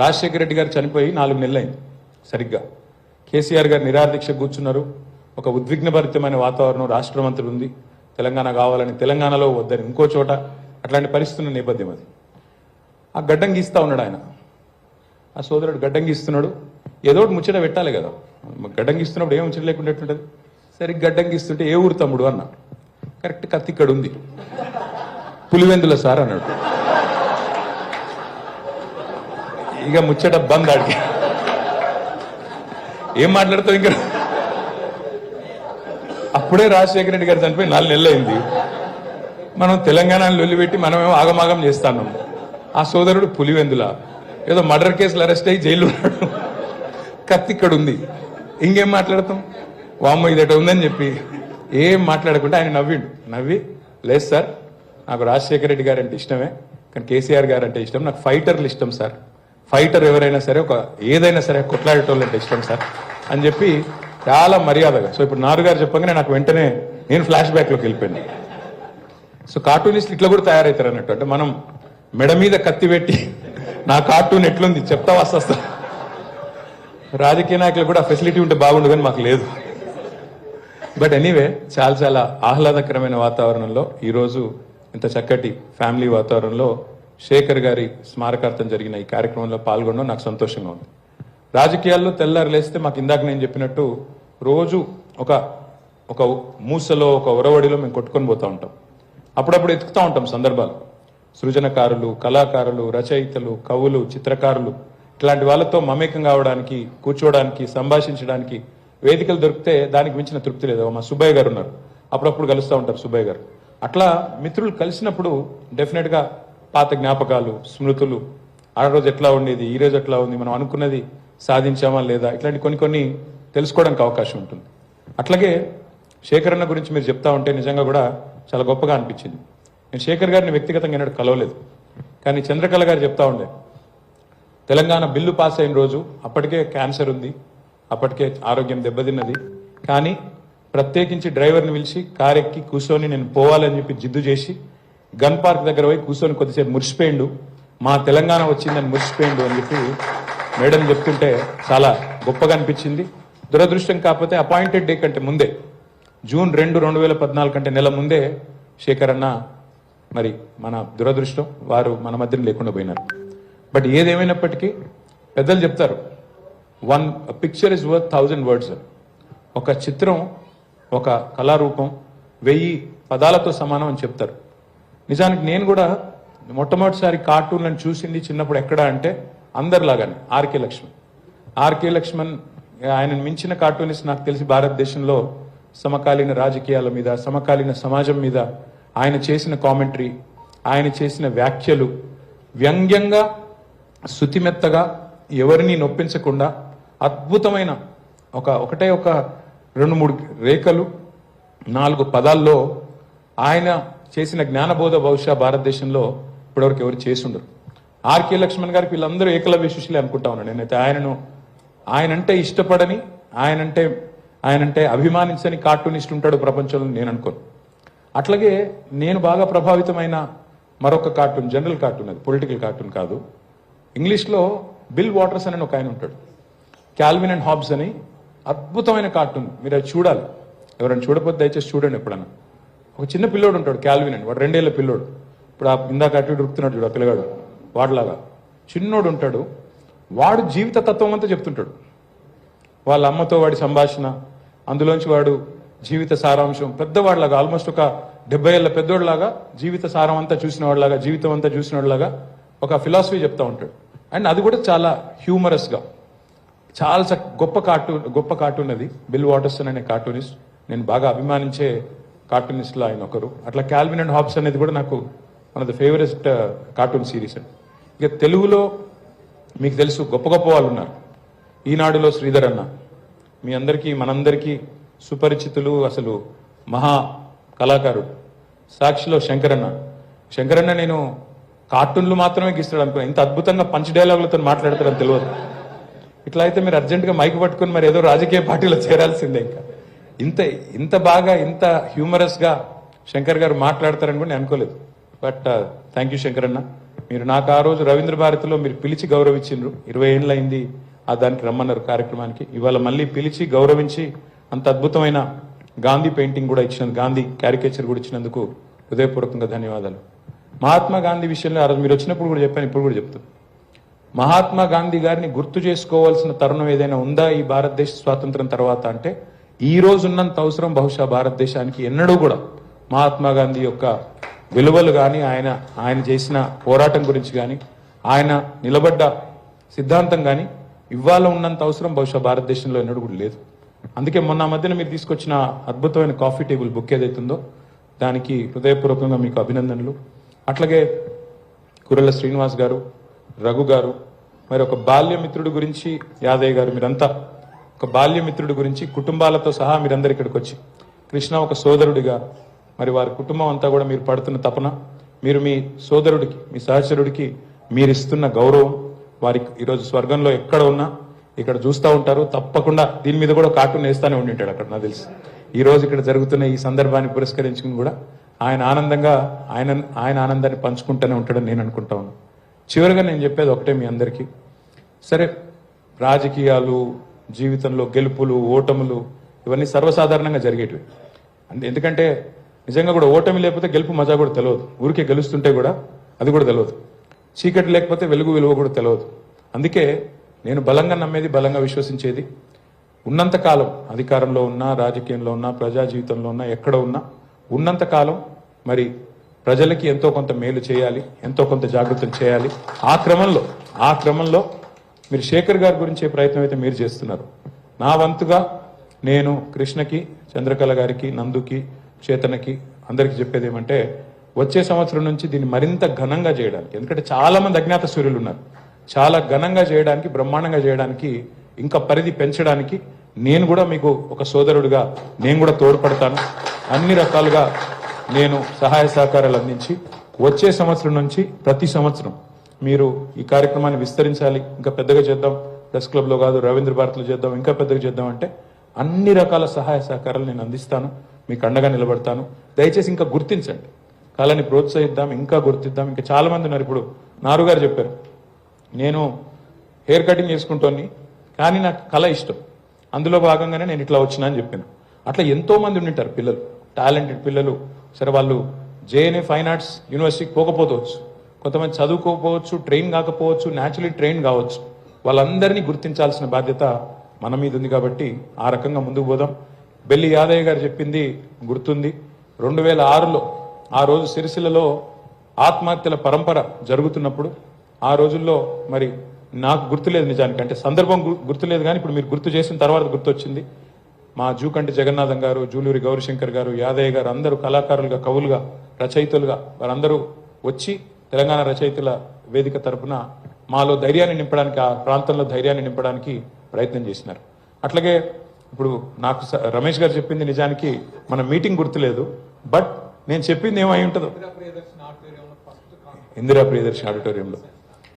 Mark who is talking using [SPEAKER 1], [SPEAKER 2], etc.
[SPEAKER 1] రాజశేఖర రెడ్డి గారు చనిపోయి 4 నెలలైంది సరిగ్గా. కేసీఆర్ గారు నిరాదీక్ష కూర్చున్నారు. ఒక ఉద్విగ్నభరితమైన వాతావరణం రాష్ట్రం అంతా ఉంది. తెలంగాణ కావాలని, తెలంగాణలో వద్దని ఇంకో చోట అట్లాంటి పరిస్థితున్న నేపథ్యం అది. ఆ గడ్డం గీస్తా ఉన్నాడు ఆయన, ఆ సోదరుడు గడ్డం గీస్తున్నాడు. ఏదో ఒకటి ముచ్చట పెట్టాలి కదా, గడ్డం గీస్తున్నప్పుడు ఏం ముచ్చట లేకుండా ఎట్లుంటుంది. సరే గడ్డం గీస్తుంటే ఏ ఊరు తమ్ముడు అన్నా, కరెక్ట్ కత్తి ఇక్కడ ఉంది, పులివెందుల సార్ అన్నాడు. ఇక ముచ్చట బంద్ ఆడికి. ఏం మాట్లాడుతావు ఇంకా. అప్పుడే రాజశేఖర రెడ్డి గారు చనిపోయి 4 నెలలు అయింది. మనం తెలంగాణలో లొల్లిపెట్టి మనమేమో ఆగమాగం చేస్తాను. ఆ సోదరుడు పులివెందుల ఏదో మర్డర్ కేసులు అరెస్ట్ అయ్యి జైలు ఉన్నాడు, కత్తి ఇక్కడ ఉంది. ఇంకేం మాట్లాడతాం, వామ్మ ఇదట ఉందని చెప్పి ఏం మాట్లాడకుండా ఆయన నవ్వి లేదు సార్, నాకు రాజశేఖర రెడ్డి గారు అంటే ఇష్టమే, కానీ కేసీఆర్ గారు అంటే ఇష్టం, నాకు ఫైటర్లు ఇష్టం సార్, ఫైటర్ ఎవరైనా సరే ఏదైనా సరే కొట్లాడేటోళ్ళు అంటే ఇష్టం సార్ అని చెప్పి చాలా మర్యాదగా. సో ఇప్పుడు నారు గారు చెప్పగానే నాకు వెంటనే నేను ఫ్లాష్ బ్యాక్లోకి వెళ్ళిపోయాను. సో కార్టూనిస్ట్ ఇట్లా కూడా తయారవుతారు అన్నట్టు. అంటే మనం మెడ మీద కత్తి పెట్టి నా కార్టూన్ ఎట్లుంది చెప్తా వస్తా. రాజకీయ నాయకులు కూడా ఫెసిలిటీ ఉంటే బాగుండు, కానీ మాకు లేదు. బట్ ఎనీవే, చాలా ఆహ్లాదకరమైన వాతావరణంలో ఈరోజు ఇంత చక్కటి ఫ్యామిలీ వాతావరణంలో శేఖర్ గారి స్మారకార్థం జరిగిన ఈ కార్యక్రమంలో పాల్గొనడం నాకు సంతోషంగా ఉంది. రాజకీయాల్లో తెల్లారు లేస్తే మాకు ఇందాక నేను చెప్పినట్టు రోజు ఒక మూసలో, ఒక ఉరవడిలో మేము కొట్టుకొని పోతూ ఉంటాం. అప్పుడప్పుడు ఎత్తుకుతూ ఉంటాం సందర్భాలు. సృజనకారులు, కళాకారులు, రచయితలు, కవులు, చిత్రకారులు ఇట్లాంటి వాళ్ళతో మమేకం కావడానికి, కూర్చోవడానికి, సంభాషించడానికి వేదికలు దొరికితే దానికి మించిన తృప్తి లేదు. మా సుబ్బయ్య గారు ఉన్నారు, అప్పుడప్పుడు కలుస్తూ ఉంటారు సుబ్బయ్య గారు. అట్లా మిత్రులు కలిసినప్పుడు డెఫినెట్గా పాత జ్ఞాపకాలు, స్మృతులు, ఆ రోజు ఎట్లా ఉండేది, ఈ రోజు ఎట్లా ఉంది, మనం అనుకున్నది సాధించామా లేదా, ఇట్లాంటి కొన్ని తెలుసుకోవడానికి అవకాశం ఉంటుంది. అట్లాగే శేఖర్ అన్న గురించి మీరు చెప్తా ఉంటే నిజంగా కూడా చాలా గొప్పగా అనిపించింది. నేను శేఖర్ గారిని వ్యక్తిగతంగా ఎన్నడూ కలవలేదు, కానీ చంద్రకళ గారు చెప్తా ఉండే తెలంగాణ బిల్లు పాస్ అయిన రోజు అప్పటికే క్యాన్సర్ ఉంది, అప్పటికే ఆరోగ్యం దెబ్బతిన్నది, కానీ ప్రత్యేకించి డ్రైవర్ని పిలిచి కారు ఎక్కి కూర్చొని నేను పోవాలని చెప్పి జిద్దు చేసి గన్ పార్క్ దగ్గర పోయి కూర్చొని కొద్దిసేపు మురిసిపోయిండు, మా తెలంగాణ వచ్చిందని మురిసిపోయిండు అని చెప్పి మేడం చెప్తుంటే చాలా గొప్పగా అనిపించింది. దురదృష్టం కాకపోతే అపాయింటెడ్ డే కంటే ముందే, జూన్ 2, 2014 కంటే నెల ముందే శేఖర్ అన్న మరి మన దురదృష్టం వారు మన మధ్యన లేకుండా పోయినారు. బట్ ఏదేమైనప్పటికీ పెద్దలు చెప్తారు, పిక్చర్ ఇస్ వర్త్ 1000 వర్డ్స్. ఒక చిత్రం, ఒక కళారూపం 1000 పదాలతో సమానం అని చెప్తారు. నిజానికి నేను కూడా మొట్టమొదటిసారి కార్టూన్లను చూసింది చిన్నప్పుడు ఎక్కడ అంటే అందరిలాగానే ఆర్కే లక్ష్మణ్ ఆయనను మించిన కార్టూనిస్ట్ నాకు తెలిసి భారతదేశంలో సమకాలీన రాజకీయాల మీద, సమకాలీన సమాజం మీద ఆయన చేసిన కామెంటరీ, ఆయన చేసిన వ్యాఖ్యలు వ్యంగ్యంగా, శుతిమెత్తగా, ఎవరిని నొప్పించకుండా అద్భుతమైన ఒకటే 2-3 రేఖలు, 4 పదాల్లో ఆయన చేసిన జ్ఞానబోధ బహుశా భారతదేశంలో ఇప్పటివరకు ఎవరు చేసుండరు. ఆర్కే లక్ష్మణ్ గారికి వీళ్ళందరూ ఏకలవ్య శిష్యులే అనుకుంటా ఉన్నాను నేనైతే. ఆయనంటే ఇష్టపడని, ఆయనంటే అభిమానించని కార్టూనిస్ట్ ఉంటాడు ప్రపంచంలో నేను అనుకోను. అట్లాగే నేను బాగా ప్రభావితమైన మరొక కార్టూన్, జనరల్ కార్టూన్, అది పొలిటికల్ కార్టూన్ కాదు, ఇంగ్లీష్లో బిల్ వాటర్స్ అని ఒక ఆయన ఉంటాడు, క్యాల్విన్ అండ్ హాబ్స్ అని అద్భుతమైన కార్టూన్. మీరు అది చూడాలి, ఎవరైనా చూడకపోతే దయచేసి చూడండి ఎప్పుడన్నా. ఒక చిన్న పిల్లోడు ఉంటాడు క్యాల్విన్ అని, వాడు 2 ఏళ్ల పిల్లోడు. ఇప్పుడు ఇందాక అటు దొరుకుతున్నాడు చూడు ఆ పిల్లగాడు, వాడిలాగా చిన్నోడు ఉంటాడు. వాడు జీవిత తత్వం అంతా చెప్తుంటాడు, వాళ్ళ అమ్మతో వాడి సంభాషణ, అందులోంచి వాడు జీవిత సారాంశం, పెద్దవాడిలాగా ఆల్మోస్ట్ ఒక 70 ఏళ్ల పెద్దోడిలాగా జీవిత సారం అంతా చూసిన వాడిలాగా, జీవితం అంతా చూసిన వాడిలాగా ఒక ఫిలాసఫీ చెప్తా ఉంటాడు. అండ్ అది కూడా చాలా హ్యూమరస్గా, చాలా గొప్ప కార్టూన్ అది. బిల్ వాటర్సన్ అనే కార్టూనిస్ట్, నేను బాగా అభిమానించే కార్టూనిస్ట్లో ఆయన ఒకరు. అట్లా క్యాల్విన్ అండ్ హాబ్స్ అనేది కూడా నాకు one of the favourite cartoon series అండి. ఇక తెలుగులో మీకు తెలుసు గొప్ప వాళ్ళు ఉన్నారు. ఈనాడులో శ్రీధర్ అన్న, మీ అందరికీ మనందరికీ సుపరిచితులు, అసలు మహా కళాకారుడు. సాక్షిలో శంకరన్న నేను కార్టూన్లు మాత్రమే గీస్తాడు అనుకో, ఇంత అద్భుతంగా పంచ్ డైలాగులతో మాట్లాడతారని తెలియదు. ఇట్లా అయితే మీరు అర్జెంటుగా మైక్ పట్టుకుని మరి ఏదో రాజకీయ పార్టీలో చేరాల్సిందే. ఇంకా ఇంత బాగా, ఇంత హ్యూమరస్గా శంకర్ గారు మాట్లాడతారని కూడా నేను అనుకోలేదు. బట్ థ్యాంక్ యూ శంకరన్న. మీరు నాకు ఆ రోజు రవీంద్ర భారతిలో మీరు పిలిచి గౌరవించిండ్రు. 20 ఏళ్ళు అయింది ఆ దానికి రమ్మన్నారు కార్యక్రమానికి. ఇవాళ మళ్ళీ పిలిచి గౌరవించి అంత అద్భుతమైన గాంధీ పెయింటింగ్ కూడా ఇచ్చినందుకు, గాంధీ క్యారికేచర్ కూడా ఇచ్చినందుకు హృదయపూర్వకంగా ధన్యవాదాలు. మహాత్మా గాంధీ విషయంలో ఆ రోజు మీరు వచ్చినప్పుడు కూడా చెప్పాను, ఇప్పుడు కూడా చెప్తాను. మహాత్మా గాంధీ గారిని గుర్తు చేసుకోవాల్సిన తరుణం ఏదైనా ఉందా ఈ భారతదేశ స్వాతంత్రం తర్వాత అంటే, ఈ రోజు ఉన్నంత అవసరం బహుశా భారతదేశానికి ఎన్నడూ కూడా మహాత్మా గాంధీ యొక్క విలువలు కానీ, ఆయన చేసిన పోరాటం గురించి కానీ, ఆయన నిలబడ్డ సిద్ధాంతం కానీ ఇవాళ ఉన్నంత అవసరం బహుశా భారతదేశంలో ఎన్నడూ కూడా లేదు. అందుకే మొన్న మధ్యన మీరు తీసుకొచ్చిన అద్భుతమైన కాఫీ టేబుల్ బుక్ ఏదైతుందో దానికి హృదయపూర్వకంగా మీకు అభినందనలు. అట్లాగే కుర్రెల శ్రీనివాస్ గారు, రఘు గారు, మరి ఒక బాల్యమిత్రుడి గురించి యాదయ్య గారు, మీరంతా ఒక బాల్యమిత్రుడి గురించి కుటుంబాలతో సహా మీరందరు ఇక్కడికి వచ్చి, కృష్ణ ఒక సోదరుడిగా, మరి వారి కుటుంబం అంతా కూడా మీరు పడుతున్న తపన, మీరు మీ సోదరుడికి, మీ సహచరుడికి మీరు ఇస్తున్న గౌరవం, వారికి ఈరోజు స్వర్గంలో ఎక్కడ ఉన్నా ఇక్కడ చూస్తూ ఉంటారు. తప్పకుండా దీని మీద కూడా కార్టూన్ వేస్తానే ఉండి ఉంటాడు అక్కడ, నాకు తెలుసు. ఈ రోజు ఇక్కడ జరుగుతున్న ఈ సందర్భాన్ని పురస్కరించుకుని కూడా ఆయన ఆనందంగా ఆయన ఆనందాన్ని పంచుకుంటూనే ఉంటాడని నేను అనుకుంటా ఉన్నాను. చివరిగా నేను చెప్పేది ఒకటే మీ అందరికీ, సరే రాజకీయాలు, జీవితంలో గెలుపులు ఓటములు ఇవన్నీ సర్వసాధారణంగా జరిగేటివి. ఎందుకంటే నిజంగా కూడా ఓటమి లేకపోతే గెలుపు మజా కూడా తెలియదు. ఊరికే గెలుస్తుంటే కూడా అది కూడా తెలియదు. చీకటి లేకపోతే వెలుగు విలువ కూడా తెలియదు. అందుకే నేను బలంగా నమ్మేది, బలంగా విశ్వసించేది, ఉన్నంతకాలం అధికారంలో ఉన్నా, రాజకీయంలో ఉన్నా, ప్రజా జీవితంలో ఉన్నా, ఎక్కడ ఉన్నా ఉన్నంతకాలం మరి ప్రజలకి ఎంతో కొంత మేలు చేయాలి, ఎంతో కొంత జాగృతం చేయాలి. ఆ క్రమంలో మీరు శేఖర్ గారి గురించే ప్రయత్నం అయితే మీరు చేస్తున్నారు. నా వంతుగా నేను కృష్ణకి, చంద్రకళ గారికి, నందుకి, చేతనకి అందరికీ చెప్పేది ఏమంటే, వచ్చే సంవత్సరం నుంచి దీన్ని మరింత ఘనంగా చేయడానికి, ఎందుకంటే చాలా మంది అజ్ఞాత సూర్యులు ఉన్నారు, చాలా ఘనంగా చేయడానికి, బ్రహ్మాండంగా చేయడానికి, ఇంకా పరిధి పెంచడానికి నేను కూడా మీకు ఒక సోదరుడిగా నేను కూడా తోడ్పడతాను. అన్ని రకాలుగా నేను సహాయ సహకారాలు అందించి వచ్చే సంవత్సరం నుంచి ప్రతి సంవత్సరం మీరు ఈ కార్యక్రమాన్ని విస్తరించాలి, ఇంకా పెద్దగా చేద్దాం, ప్రెస్ క్లబ్లో కాదు రవీంద్ర భారతిలో చేద్దాం, ఇంకా పెద్దగా చేద్దాం అంటే అన్ని రకాల సహాయ సహకారాలు నేను అందిస్తాను, మీకు అండగా నిలబడతాను. దయచేసి ఇంకా గుర్తించండి, కళని ప్రోత్సహిద్దాం, ఇంకా గుర్తిద్దాం. ఇంకా చాలా మంది ఉన్నారు. ఇప్పుడు నారు గారు చెప్పారు, నేను హెయిర్ కటింగ్ చేసుకుంటోని కానీ నాకు కళ ఇష్టం, అందులో భాగంగానే నేను ఇట్లా వచ్చినా అని చెప్పాను. అట్లా ఎంతో మంది ఉండింటారు పిల్లలు, టాలెంటెడ్ పిల్లలు. సరే వాళ్ళు జేఎన్ఏ ఫైన్ ఆర్ట్స్ యూనివర్సిటీకి పోకపోవచ్చు, కొంతమంది చదువుకోకపోవచ్చు, ట్రైన్ కాకపోవచ్చు, న్యాచురలీ ట్రైన్ కావచ్చు. వాళ్ళందరినీ గుర్తించాల్సిన బాధ్యత మన మీద ఉంది. కాబట్టి ఆ రకంగా ముందుకు పోదాం. బెల్లి యాదయ్య గారు చెప్పింది గుర్తుంది. 2006లో ఆ రోజు సిరిసిల్లలో ఆత్మహత్యల పరంపర జరుగుతున్నప్పుడు, ఆ రోజుల్లో మరి నాకు గుర్తులేదు నిజానికి, అంటే సందర్భం గుర్తులేదు, కానీ ఇప్పుడు మీరు గుర్తు చేసిన తర్వాత గుర్తొచ్చింది. మా జూకంటి జగన్నాథం గారు, జూలూరి గౌరీశంకర్ గారు, యాదయ్య గారు అందరూ కళాకారులుగా, కవులుగా, రచయితలుగా వారందరూ వచ్చి తెలంగాణ రచయితల వేదిక తరపున మాలో ధైర్యాన్ని నింపడానికి, ఆ ప్రాంతంలో ధైర్యాన్ని నింపడానికి ప్రయత్నం చేసినారు. అట్లాగే ఇప్పుడు నాకు రమేష్ గారు చెప్పింది నిజానికి మన మీటింగ్ గుర్తులేదు, బట్ నేను చెప్పింది ఏమై ఉంటుందో, ఇందిరా ప్రియదర్శిని ఆడిటోరియంలో